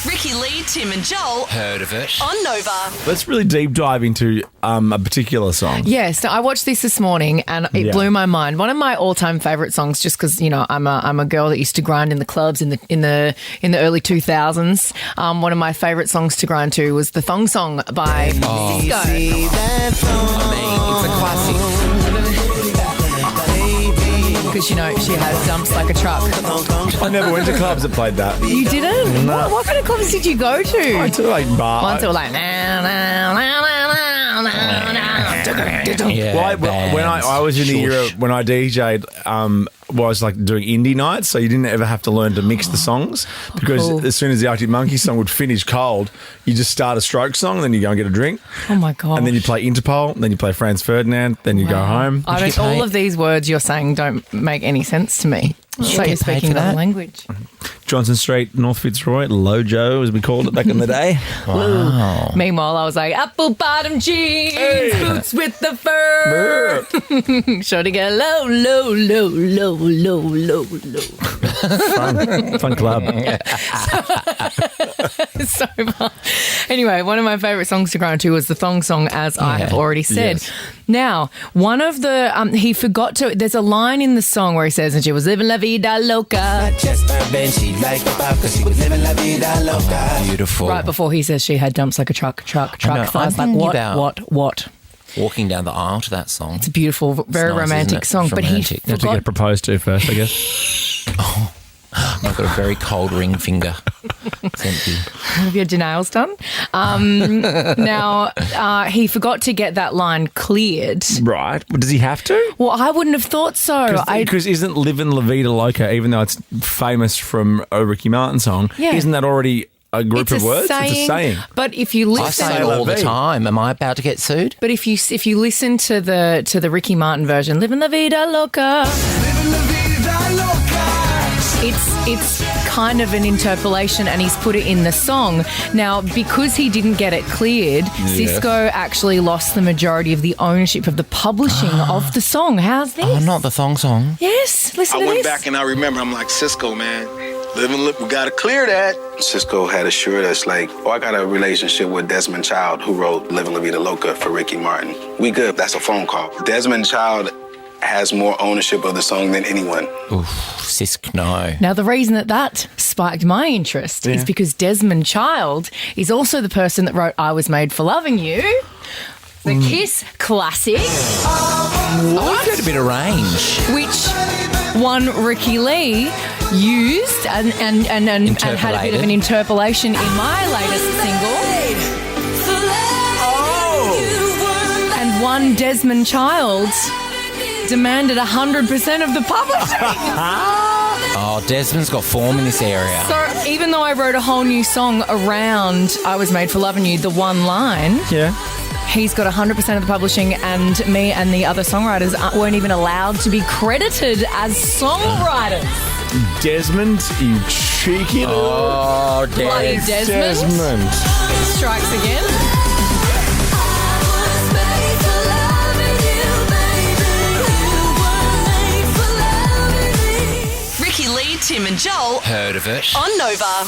Ricki-Lee, Tim and Joel. Heard of it. On Nova. Let's really deep dive into a particular song. Yes, so I watched this morning and it blew my mind. One of my all-time favourite songs, just because I'm a girl that used to grind in the clubs in the early 2000s. One of my favourite songs to grind to was the Thong Song by Cisco. I mean, it's a classic. Because she has dumps like a truck. I never went to clubs that played that. You didn't? No. What kind of clubs did you go to? I to like bar. Ones that were like Yeah, when I was in the era when I DJ'd, was like doing indie nights, so you didn't ever have to learn to mix the songs because as soon as the Arctic Monkeys song would finish cold, you just start a Stroke song, and then you go and get a drink. Oh my god! And then you play Interpol, and then you play Franz Ferdinand, then you go home. I mean, all of these words you're saying don't make any sense to me. So you're speaking another language. Johnson Street, North Fitzroy, Lojo, as we called it back in the day. Wow. Meanwhile, I was like, apple bottom jeans, boots with the fur. Sure to get low, low, low, low, low, low, low. Fun club. So fun. Anyway, one of my favourite songs to grind to was the Thong Song, as I have already said. Yes. Now, one of the, he forgot to, there's a line in the song where he says, and she was living la vida loca. Beautiful. Right before he says she had dumps like a truck. So I was like, what? Walking down the aisle to that song. It's a beautiful, very nice, romantic song. It's but romantic. he You have to forgot. get proposed to first, I guess. I've got a very cold ring finger. It's empty. Have you had your nails done? Now, he forgot to get that line cleared. Right. Does he have to? Well, I wouldn't have thought so. Because isn't Livin' La Vida Loca, even though it's famous from a Ricky Martin song, Yeah. isn't that already a group of words? It's a saying. But if you I listen, say it all the time. Am I about to get sued? but if you listen to the Ricky Martin version, "Living La Vida Loca," it's kind of an interpolation, and he's put it in the song. Now, because he didn't get it cleared, Cisco actually lost the majority of the ownership of the publishing of the song. How's this? Oh, not the Thong Song. Yes, listen to I went this. back and I remember, I'm like, Cisco, man, we got to clear that. Cisco had assured us, like, I got a relationship with Desmond Child, who wrote Livin' La Vida Loca for Ricky Martin. We good. That's a phone call. Desmond Child has more ownership of the song than anyone. Oof, Sisk, no. Now, the reason that spiked my interest is because Desmond Child is also the person that wrote I Was Made for Loving You, the Kiss classic, Oh, I've got a bit of range. which one Ricki-Lee used and had a bit of an interpolation in my latest single. And one Desmond Child demanded 100% of the publishing. Oh, Desmond's got form in this area. So even though I wrote a whole new song around I Was Made for Loving You, the one line, he's got 100% of the publishing, and me and the other songwriters weren't even allowed to be credited as songwriters. Desmond, you cheeky little... Oh, Bloody Desmond. Strikes again. Ricki-Lee, Tim and Joel. Heard of it. On Nova.